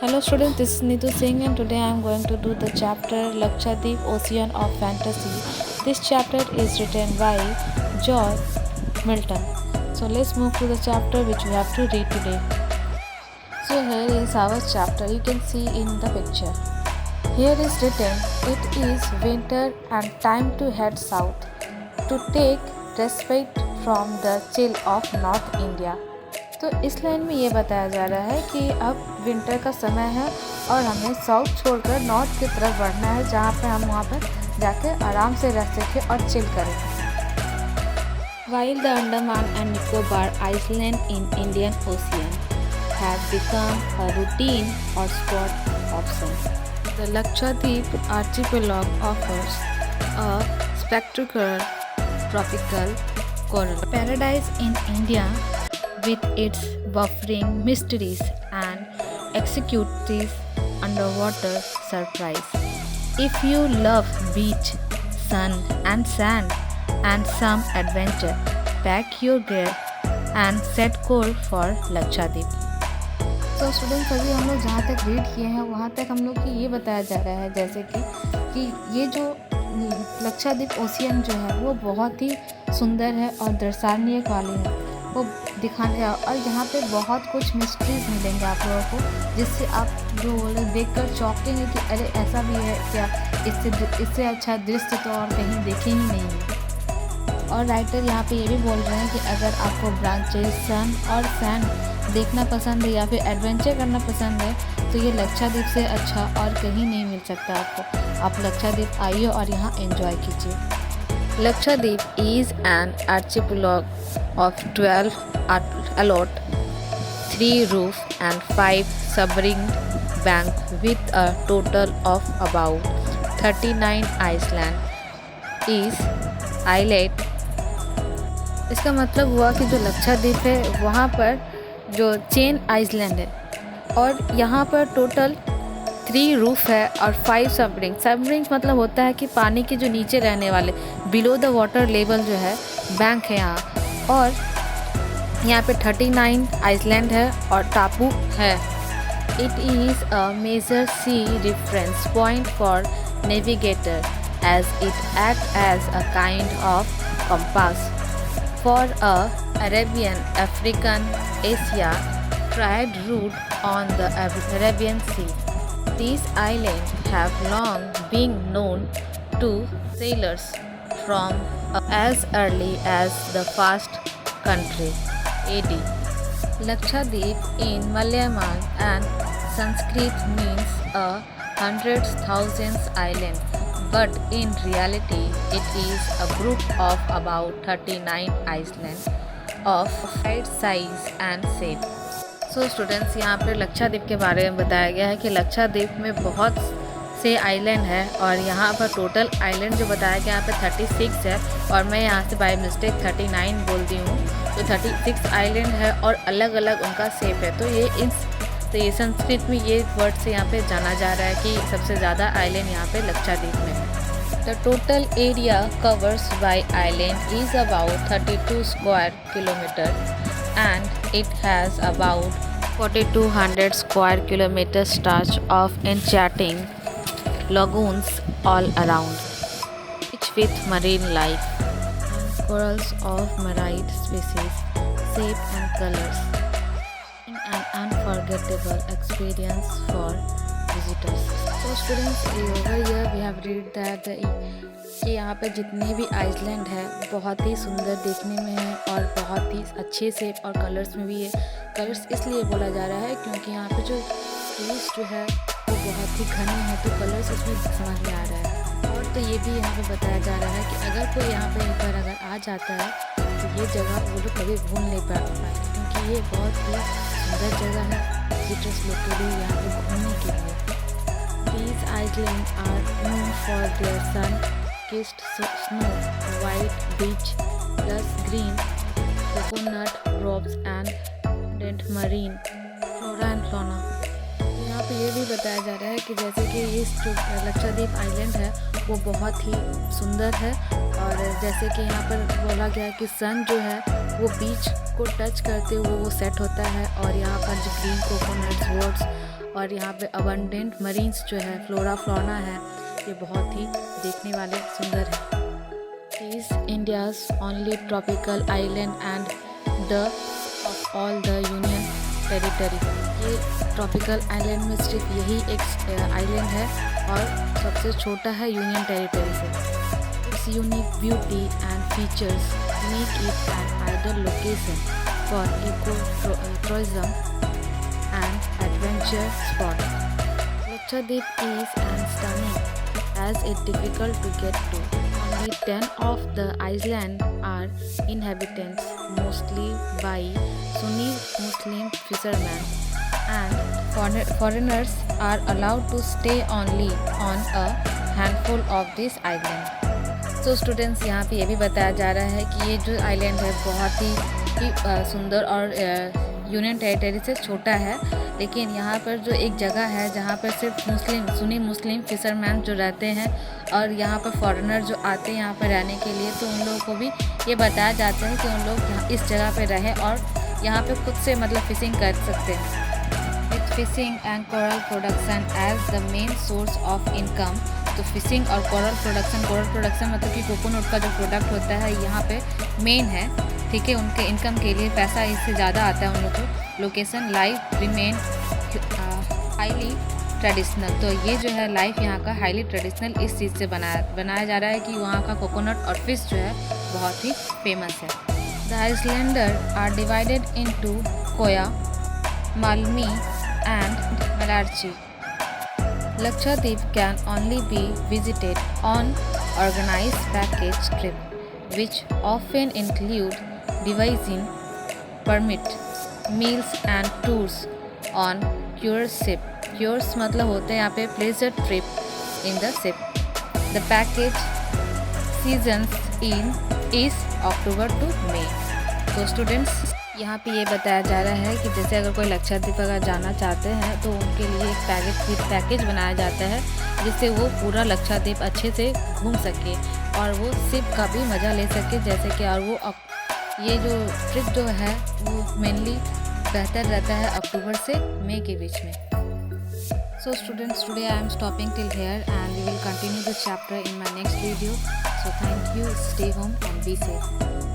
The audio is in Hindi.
Hello students, this is Neetu Singh and today I am going to do the chapter Lakshadweep Ocean of Fantasy. This chapter is written by George Milton. So let's move to the chapter which we have to read today. So here is our chapter, you can see in the picture. Here is written, it is winter and time to head south to take respite from the chill of North India. तो इस लाइन में ये बताया जा रहा है कि अब विंटर का समय है और हमें साउथ छोड़कर नॉर्थ की तरफ बढ़ना है, जहाँ पे हम वहाँ पर जाके आराम से रह सकें और चिल करें. While the Andaman and Nicobar Island in Indian Ocean have become a routine hotspot option, the Lakshadweep archipelago offers a spectacular tropical coral paradise in India with its buffering mysteries and executive underwater surprise. If you love beach, sun and sand and some adventure, pack your gear and set course for Lakshadweep. तो स्टूडेंट्स अभी हम लोग जहाँ तक रीड किए हैं वहाँ तक हम लोग की ये बताया जा रहा है जैसे कि ये जो लक्षद्वीप ओशियन जो है वो बहुत ही सुंदर है और दर्शनीय वाली है, वो दिखाने का. और यहाँ पे बहुत कुछ मिस्ट्रीज मिलेंगे आप लोगों को, जिससे आप जो देखकर चौंकेंगे कि अरे ऐसा भी है क्या, इससे अच्छा दृश्य तो और कहीं देखे ही नहीं है. और राइटर यहाँ पे ये भी बोल रहे हैं कि अगर आपको ब्रांचेस, सन और सैंड देखना पसंद है या फिर एडवेंचर करना पसंद है तो ये लक्षद्वीप से अच्छा और कहीं नहीं मिल सकता आपको. आप लक्षद्वीप आइए और यहाँ एंजॉय कीजिए. Lakshadweep is an archipelago of 12 islands, 3 roofs and 5 submarine banks with a total of about 39 islands. Islet इसका मतलब हुआ कि जो लक्षद्वीप है वहाँ पर जो चेन आइसलैंड है और यहाँ पर टोटल 3 रूफ है और 5 सबमरीन्स मतलब होता है कि पानी के जो नीचे रहने वाले बिलो द वाटर लेवल जो है बैंक है यहाँ, और यहाँ पे 39 आइसलैंड है और टापू है. It is a major sea reference point for navigator as it act as a kind of compass for a Arabian, African, Asia trade route on the Arabian sea. These islands have long been known to sailors from as early as the first century AD. Lakshadweep in Malayalam and Sanskrit means a hundreds thousands island, but in reality it is a group of about 39 islands of varied size and shape. So students यहाँ पर लक्षद्वीप के बारे में बताया गया है कि लक्षद्वीप में बहुत से आइलैंड है और यहाँ पर टोटल आइलैंड जो बताया गया यहाँ पे 36 है और मैं यहाँ से बाय मिस्टेक 39 बोल दी हूँ. तो 36 आइलैंड है और अलग अलग उनका शेप है. तो ये संस्कृत में ये वर्ड से यहाँ पे जाना जा रहा है कि सबसे ज़्यादा आइलैंड यहाँ पे लक्षद्वीप में है. The total area covers by island is about 32 square kilometre and it has about 4200 square kilometers stretch of enchanting lagoons all around, each with marine life and corals of marine species, shape and colors, an unforgettable experience for visitors. So students, over here we have read that कि यहाँ पे जितने भी आइसलैंड है बहुत ही सुंदर देखने में है और बहुत ही अच्छे से और कलर्स में भी है. कलर्स इसलिए बोला जा रहा है क्योंकि यहाँ पे जो ट्रीज जो है वो बहुत ही घने हैं, तो कलर्स उसमें समझ में आ रहा है. और तो ये भी यहाँ पे बताया जा रहा है कि अगर कोई यहाँ पे एक बार अगर आ जाता है तो ये जगह वो लोग कभी भूल नहीं पाए, क्योंकि ये बहुत ही सुंदर जगह है विजिटर्स लोग के लिए यहाँ पे घूमने के लिए. These islands are known for their sun-kissed snow, white beach, lush green coconut groves and abundant marine flora and fauna. यहाँ पे ये भी बताया जा रहा है कि जैसे कि इस जो लक्षद्वीप आइलैंड है वो बहुत ही सुंदर है और जैसे कि यहाँ पर बोला गया है कि सन जो है वो बीच को टच करते हुए वो सेट होता है और यहाँ पर जो ग्रीन कोकोनट रोड्स और यहाँ पे अबंडेंट मरीन्स जो है, फ्लोरा फ्लोना है, ये बहुत ही देखने वाले सुंदर है। Is India's only tropical island and the of all the union territory. ये ट्रॉपिकल आइलैंड में सिर्फ यही एक आइलैंड है और सबसे छोटा है यूनियन टेरिटरी से। Its unique beauty and features make it an ideal location for eco tourism and adventure spot. Lakshadweep is an stunning as it difficult to get to. Only 10 of the island are inhabitants, mostly by Sunni Muslim fishermen, and foreigners are allowed to stay only on a handful of this island. So students, यहाँ पे ये भी बताया जा रहा है कि ये जो आइलैंड है बहुत ही सुंदर और यूनियन टेरिटरी से छोटा है, लेकिन यहाँ पर जो एक जगह है जहाँ पर सिर्फ सुन्नी मुस्लिम फिशरमैन जो रहते हैं और यहाँ पर फॉरेनर जो आते हैं यहाँ पर रहने के लिए, तो उन लोगों को भी ये बताया जाता है कि उन लोग इस जगह पर रहें और यहाँ पे खुद से मतलब फिशिंग कर सकते हैं। With fishing and coral production as the main source of income. तो फिशिंग और कोरल प्रोडक्शन मतलब कि कोकोनट का जो प्रोडक्ट होता है यहाँ पे मेन है, ठीक है। उनके इनकम के लिए पैसा इससे ज़्यादा आता है उन लोग को। Location life remain highly traditional. तो ये जो है लाइफ यहाँ का हाईली ट्रेडिशनल इस चीज़ से बनाया जा रहा है कि वहाँ का कोकोनट और फिश जो है बहुत ही फेमस है। The islanders are divided into Koya, Malmi and Melacheri. Lakshadweep can only be visited on organized package trip, which often include devising permit, meals and tours on cruise ship. Cruise मतलब होते हैं यहाँ पे pleasure trip in the ship. The package seasons is October to May. तो स्टूडेंट्स यहाँ पे ये बताया जा रहा है कि जैसे अगर कोई लक्षद्वीप अगर जाना चाहते हैं तो उनके लिए एक पैकेज बनाया जाता है जिससे वो पूरा लक्षद्वीप अच्छे से घूम सके और वो शिप का भी मज़ा ले सके जैसे कि। और वो ये जो ट्रिप जो है वो मेनली बेहतर रहता है अक्टूबर से मई के बीच में। So students, today I am stopping till here and we will continue this chapter in my next video. So thank you, stay home and be safe.